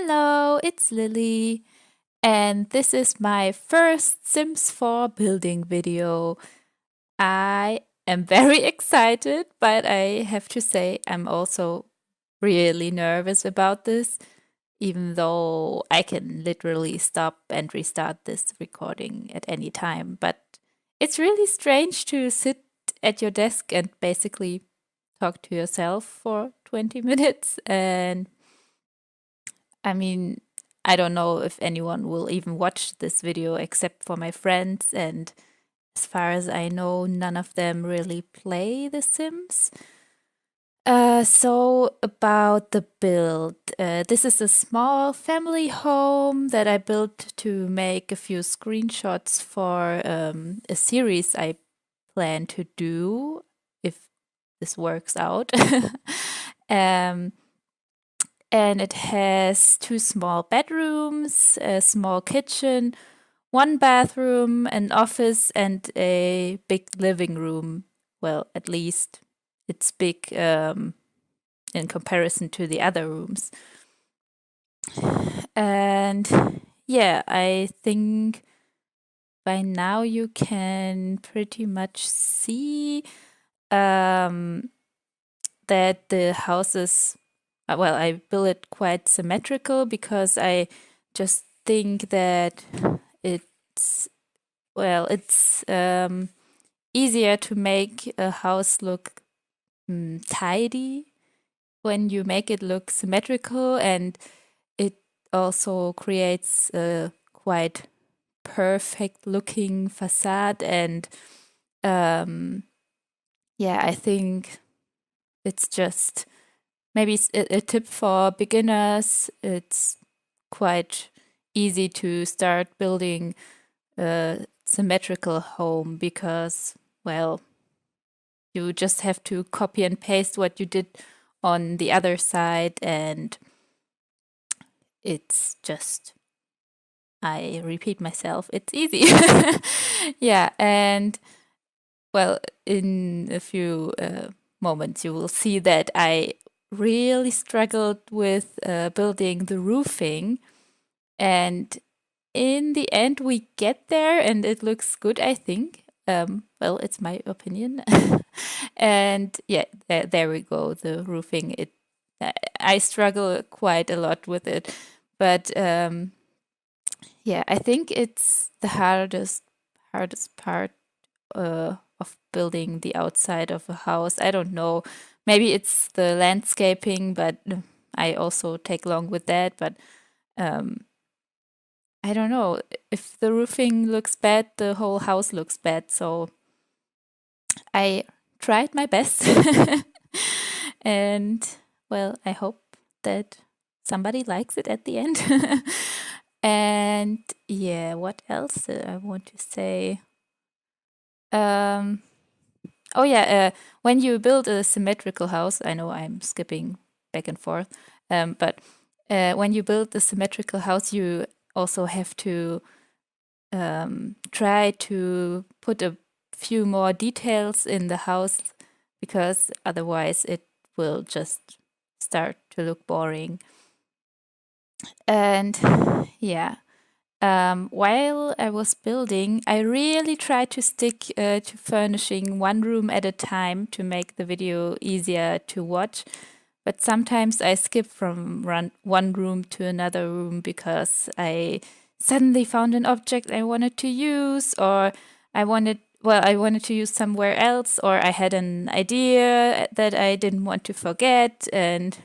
Hello, it's Lily, and this is my first Sims 4 building video. I am very excited, but I have to say I'm also really nervous about this, even though I can literally stop and restart this recording at any time. But it's really strange to sit at your desk and basically talk to yourself for 20 minutes. And I mean, I don't know if anyone will even watch this video except for my friends. And as far as I know, none of them really play The Sims. So about the build. This is a small family home that I built to make a few screenshots for a series I plan to do if this works out. um, and it has 2 small bedrooms, a small kitchen, 1 bathroom, an office, and a big living room. Well, at least it's big in comparison to the other rooms. And yeah, I think by now you can pretty much see that the house is well, I built it quite symmetrical because I just think that it's easier to make a house look tidy when you make it look symmetrical, and it also creates a quite perfect looking facade. And yeah, I think it's just maybe a tip for beginners. It's quite easy to start building a symmetrical home because, well, you just have to copy and paste what you did on the other side, and it's just, I repeat myself, it's easy. Yeah, and well, in a few moments you will see that I really struggled with building the roofing, and in the end we get there and it looks good, I think. Well, it's my opinion. And yeah, there we go, the roofing. I struggle quite a lot with it, but yeah, I think it's the hardest part of building the outside of a house. I don't know. Maybe it's the landscaping, but I also take long with that. But I don't know. If the roofing looks bad, the whole house looks bad. So I tried my best. And well, I hope that somebody likes it at the end. And yeah, what else I want to say? Oh yeah, when you build a symmetrical house, I know I'm skipping back and forth, but when you build a symmetrical house, you also have to try to put a few more details in the house, because otherwise it will just start to look boring. And yeah, while I was building, I really tried to stick to furnishing 1 room at a time to make the video easier to watch. But sometimes I skip from one room to another room because I suddenly found an object I wanted to use, or I wanted to use somewhere else, or I had an idea that I didn't want to forget. And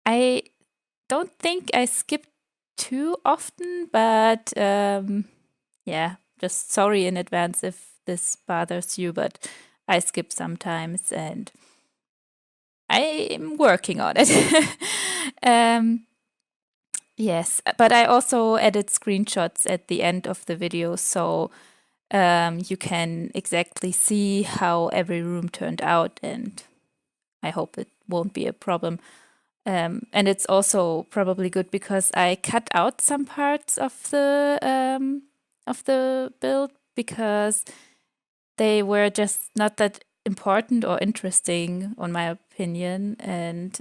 I don't think I skipped too often, but yeah, just sorry in advance if this bothers you, but I skip sometimes and I'm working on it. Yes, but I also added screenshots at the end of the video, so you can exactly see how every room turned out, and I hope it won't be a problem. And it's also probably good because I cut out some parts of the build because they were just not that important or interesting, on my opinion. And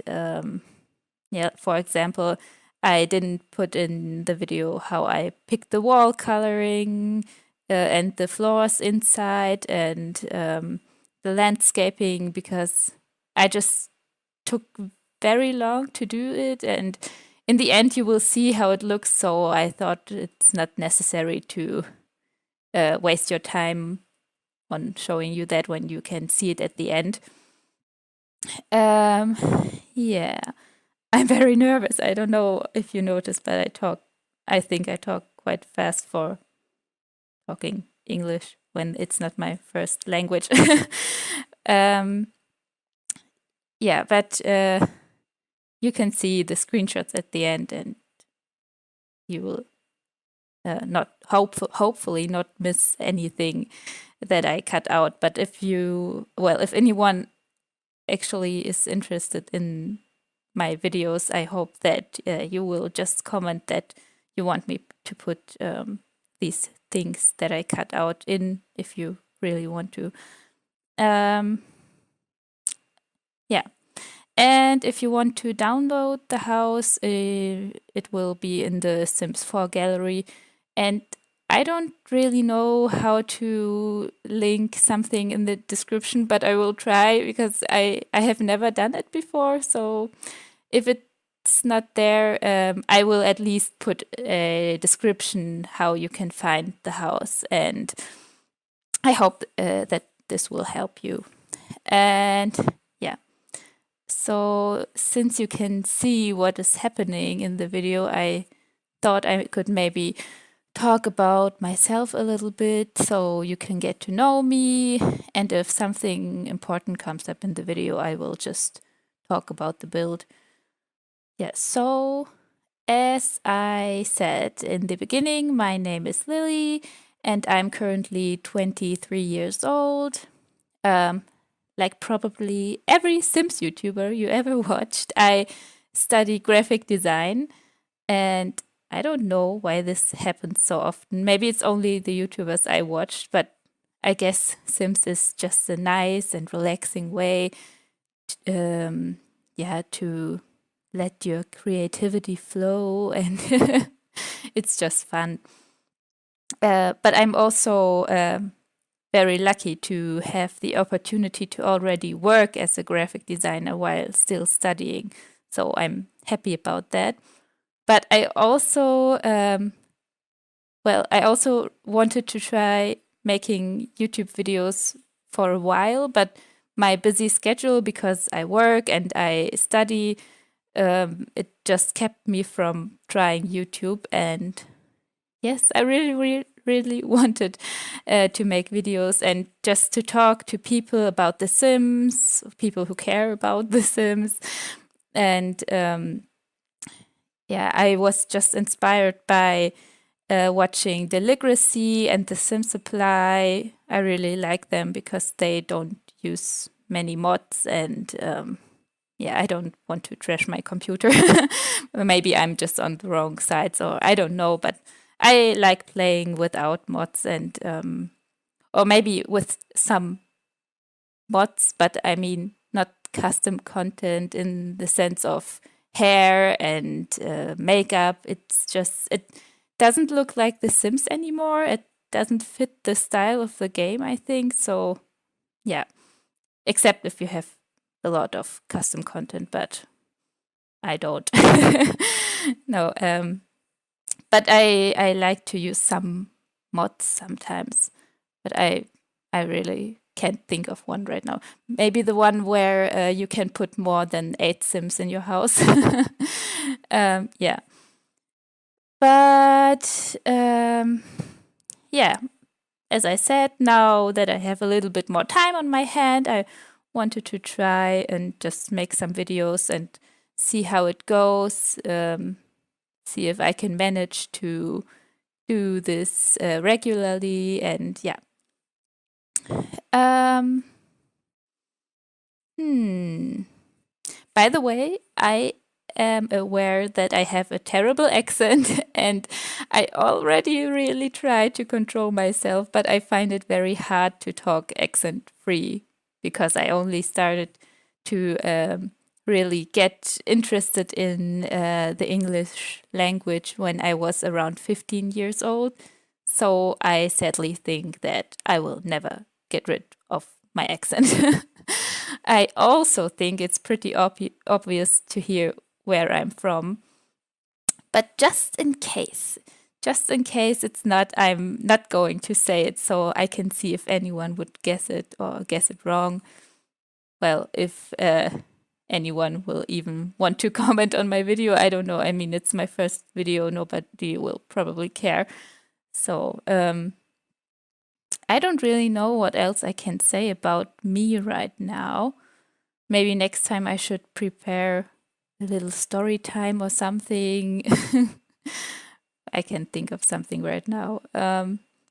yeah, for example, I didn't put in the video how I picked the wall coloring and the floors inside and the landscaping, because I just took very long to do it, and in the end you will see how it looks, so I thought it's not necessary to waste your time on showing you that when you can see it at the end. Yeah, I'm very nervous. I don't know if you noticed, but I think I talk quite fast for talking English when it's not my first language. Yeah, but you can see the screenshots at the end, and you will hopefully not miss anything that I cut out. But if anyone actually is interested in my videos, I hope that you will just comment that you want me to put these things that I cut out in, if you really want to. Yeah. And if you want to download the house, it will be in the Sims 4 gallery. And I don't really know how to link something in the description, but I will try, because I have never done it before. So if it's not there, I will at least put a description how you can find the house. And I hope that this will help you. And yeah. So since you can see what is happening in the video, I thought I could maybe talk about myself a little bit so you can get to know me. And if something important comes up in the video, I will just talk about the build. Yeah, so as I said in the beginning, my name is Lily and I'm currently 23 years old. Like probably every Sims YouTuber you ever watched, I study graphic design, and I don't know why this happens so often. Maybe it's only the YouTubers I watched, but I guess Sims is just a nice and relaxing way to let your creativity flow, and it's just fun. But I'm also very lucky to have the opportunity to already work as a graphic designer while still studying. So I'm happy about that. But I also, I also wanted to try making YouTube videos for a while, but my busy schedule, because I work and I study, it just kept me from trying YouTube. And yes, I really wanted to make videos and just to talk to people about The Sims, people who care about The Sims. And I was just inspired by watching aLiliGracy and The Sim Supply. I really like them because they don't use many mods, and I don't want to trash my computer. Maybe I'm just on the wrong side, so I don't know, but I like playing without mods, and or maybe with some mods, but I mean not custom content in the sense of hair and makeup. It's just, it doesn't look like The Sims anymore. It doesn't fit the style of the game, I think. So yeah, except if you have a lot of custom content, but I don't. No, but I like to use some mods sometimes, but I really can't think of one right now. Maybe the one where you can put more than 8 Sims in your house. Yeah. But as I said, now that I have a little bit more time on my hand, I wanted to try and just make some videos and see how it goes. See if I can manage to do this regularly, and yeah. By the way, I am aware that I have a terrible accent, and I already really try to control myself, but I find it very hard to talk accent free because I only started to really get interested in the English language when I was around 15 years old. So I sadly think that I will never get rid of my accent. I also think it's pretty obvious to hear where I'm from. But just in case it's not, I'm not going to say it so I can see if anyone would guess it or guess it wrong. Well, if anyone will even want to comment on my video, I don't know. I mean, it's my first video. Nobody will probably care. So I don't really know what else I can say about me right now. Maybe next time I should prepare a little story time or something. I can think of something right now.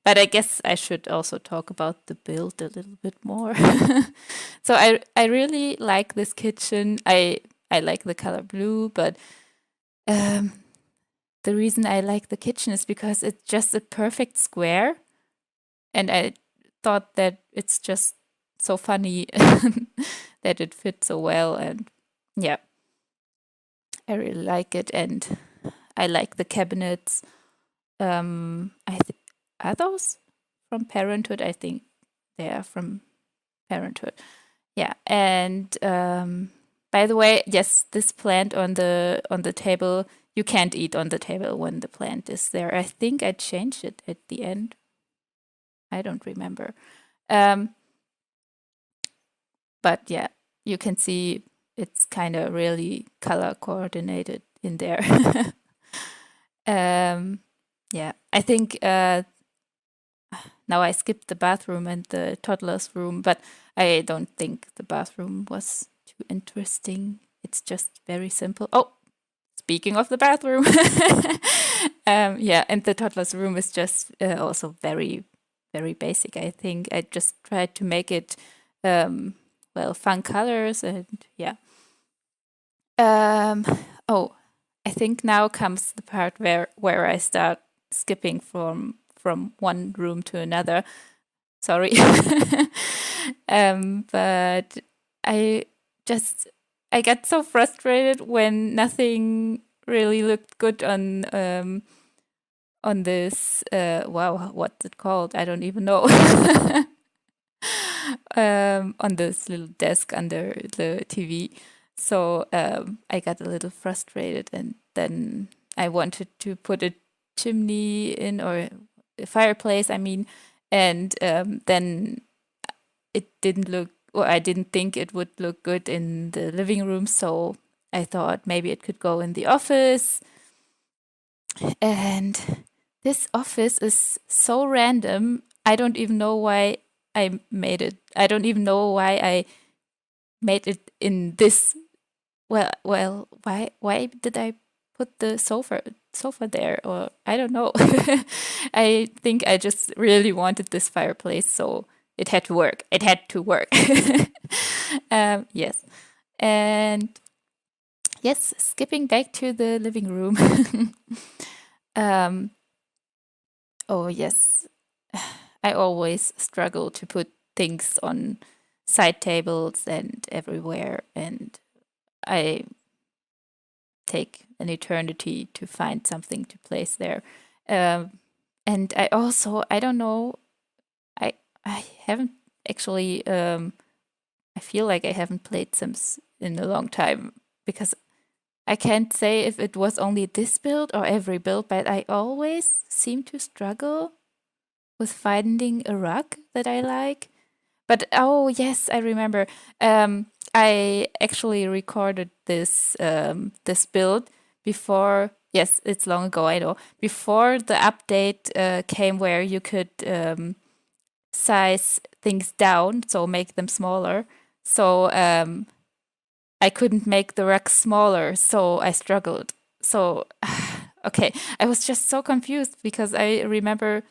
But I guess I should also talk about the build a little bit more. So I really like this kitchen. I like the color blue, but the reason I like the kitchen is because it's just a perfect square. And I thought that it's just so funny that it fits so well. And yeah, I really like it. And I like the cabinets. Are those from Parenthood? I think they are from Parenthood. Yeah, and by the way, yes, this plant on the table, you can't eat on the table when the plant is there. I think I changed it at the end. I don't remember. But yeah, you can see it's kind of really color coordinated in there. Yeah, I think now I skipped the bathroom and the toddler's room, but I don't think the bathroom was too interesting. It's just very simple. Oh, speaking of the bathroom, yeah, and the toddler's room is just also very, very basic. I think I just tried to make it well, fun colors and yeah. Oh, I think now comes the part where I start skipping from one room to another. Sorry. But I got so frustrated when nothing really looked good on this wow, what's it called? I don't even know. On this little desk under the TV. So I got a little frustrated, and then I wanted to put a chimney in, or a fireplace, I mean, and then it didn't look, or I didn't think it would look good in the living room. So I thought maybe it could go in the office. And this office is so random. I don't even know why I made it. I don't even know why I made it in this. Well, why did I put the sofa there? Or I don't know. I think I just really wanted this fireplace, so it had to work. It had to work. Yes, and yes, skipping back to the living room. Oh yes, I always struggle to put things on side tables and everywhere, and I take an eternity to find something to place there. And I also, I don't know, I haven't actually, I feel like I haven't played Sims in a long time, because I can't say if it was only this build or every build, but I always seem to struggle with finding a rug that I like. But oh yes, I remember. I actually recorded this this build before. Yes, it's long ago, I know. Before the update came, where you could size things down, so make them smaller. So I couldn't make the rug smaller, so I struggled. So okay, I was just so confused, because I remember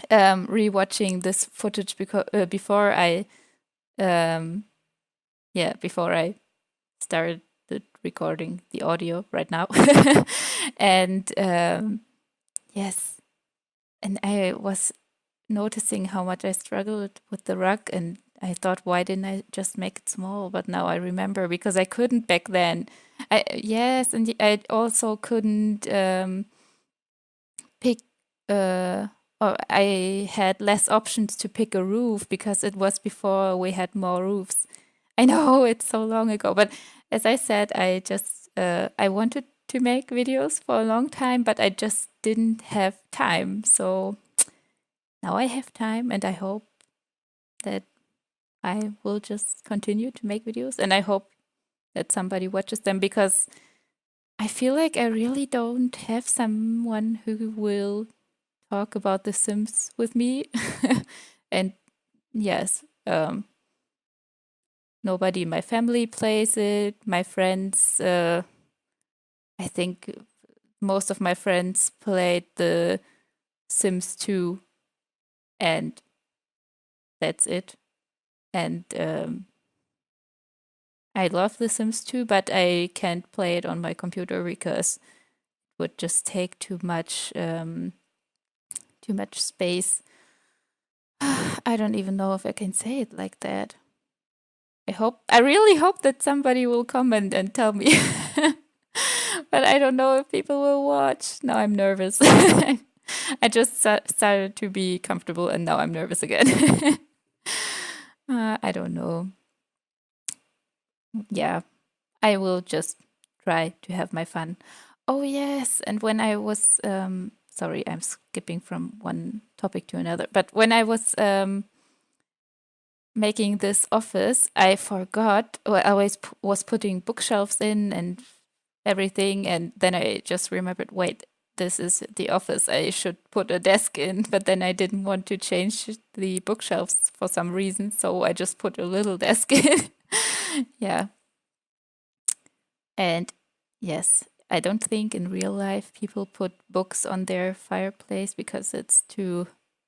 rewatching this footage before I before I started recording the audio right now. And yes, and I was noticing how much I struggled with the rug, and I thought, why didn't I just make it small? But now I remember because I couldn't back then. Yes, and I also couldn't pick or I had less options to pick a roof because it was before we had more roofs. I know it's so long ago, but as I said, I just I wanted to make videos for a long time, but I just didn't have time. So now I have time, and I hope that I will just continue to make videos, and I hope that somebody watches them because I feel like I really don't have someone who will talk about The Sims with me. And yes, nobody in my family plays it. My friends, I think most of my friends played The Sims 2, and that's it. And I love The Sims 2, but I can't play it on my computer because it would just take too much space. I don't even know if I can say it like that. I really hope that somebody will comment and tell me. But I don't know if people will watch. Now I'm nervous. I just started to be comfortable and now I'm nervous again. I don't know. Yeah, I will just try to have my fun. Oh, yes. And when I was, sorry, I'm skipping from one topic to another, but when I was making this office, I forgot, well, I always was putting bookshelves in and everything. And then I just remembered, wait, this is the office. I should put a desk in, but then I didn't want to change the bookshelves for some reason. So I just put a little desk in. Yeah. And yes, I don't think in real life people put books on their fireplace because it's too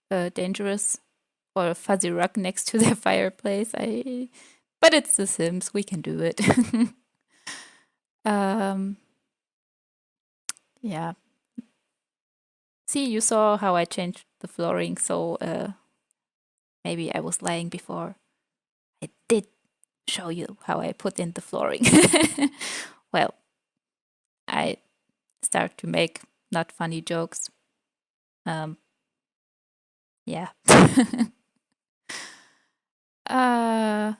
dangerous, or a fuzzy rug next to their fireplace. But it's The Sims. We can do it. Yeah. See, you saw how I changed the flooring, so maybe I was lying before. I did show you how I put in the flooring. Well, I start to make not funny jokes. Yeah. uh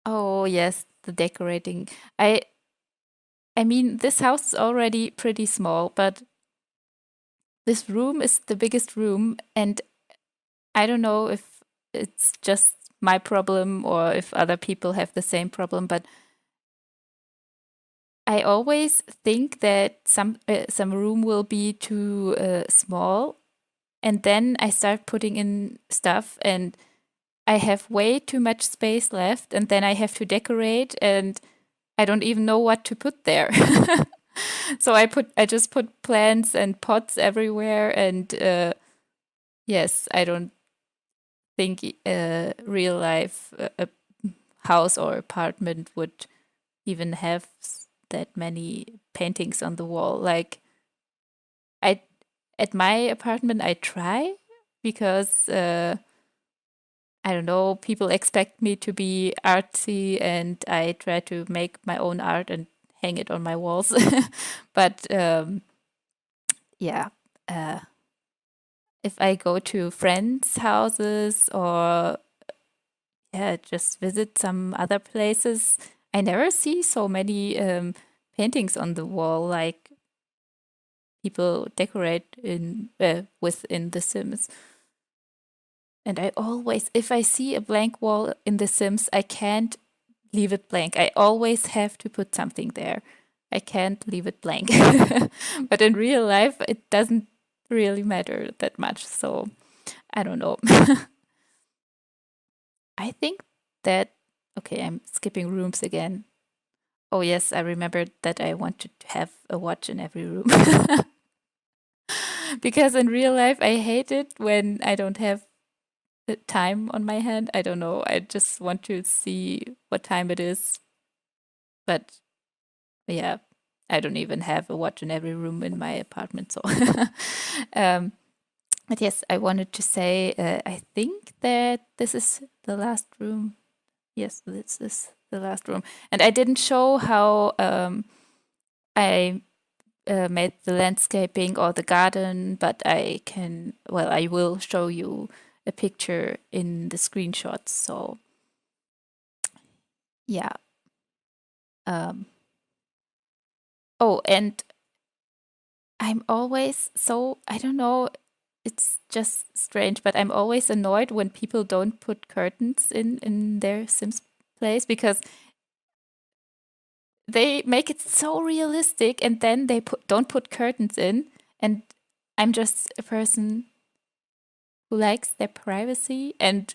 oh yes, the decorating. I mean, this house is already pretty small, but this room is the biggest room, and I don't know if it's just my problem or if other people have the same problem, but I always think that some room will be too small, and then I start putting in stuff, and I have way too much space left, and then I have to decorate, and I don't even know what to put there. So I just put plants and pots everywhere, and yes, I don't think real life house or apartment would even have that many paintings on the wall. Like I at my apartment, I try because I don't know, people expect me to be artsy, and I try to make my own art and hang it on my walls. But yeah, if I go to friends' houses or yeah, just visit some other places, I never see so many paintings on the wall like people decorate in within The Sims. And I always, if I see a blank wall in The Sims, I can't leave it blank. I always have to put something there. I can't leave it blank. But in real life, it doesn't really matter that much. So I don't know. I think that, okay, I'm skipping rooms again. Oh, yes, I remembered that I wanted to have a watch in every room. Because in real life, I hate it when I don't have the time on my hand. I don't know. I just want to see what time it is. But yeah, I don't even have a watch in every room in my apartment. So, um, But yes, I wanted to say, I think that this is the last room. Yes, this is the last room. And I didn't show how I made the landscaping or the garden, but I can, well, I will show you a picture in the screenshots. So, yeah. Oh, and I'm always so, I don't know, it's just strange, but I'm always annoyed when people don't put curtains in their Sims place because they make it so realistic and then they don't put curtains in. And I'm just a person who likes their privacy, and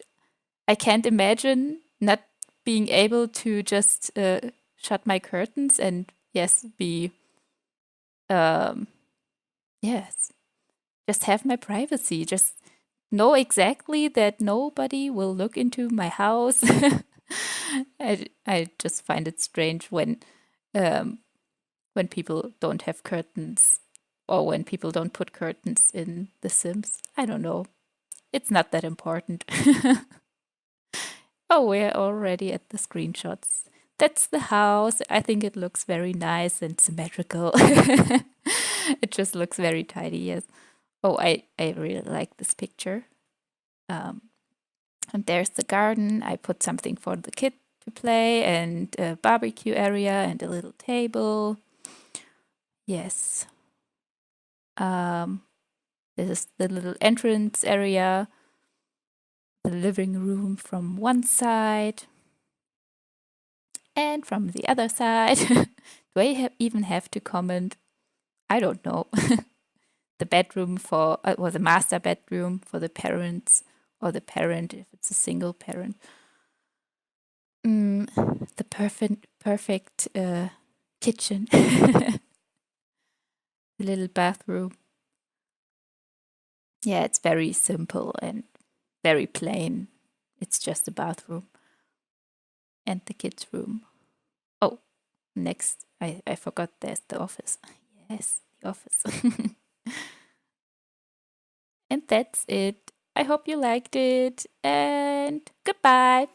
I can't imagine not being able to just shut my curtains and yes, be yes, just have my privacy, just know exactly that nobody will look into my house. I just find it strange um, when people don't have curtains or when people don't put curtains in The Sims. I don't know. It's not that important. Oh, we're already at the screenshots. That's the house. I think it looks very nice and symmetrical. It just looks very tidy, yes. Oh, I really like this picture. And there's the garden. I put something for the kid to play and a barbecue area and a little table. Yes. This is the little entrance area, the living room from one side and from the other side. Do I even have to comment? I don't know. The bedroom for, or the master bedroom for the parents, or the parent if it's a single parent. The perfect kitchen. The little bathroom. Yeah, it's very simple and very plain. It's just a bathroom and the kids' room. Oh, next, I forgot there's the office. Yes, the office. And that's it. I hope you liked it and goodbye.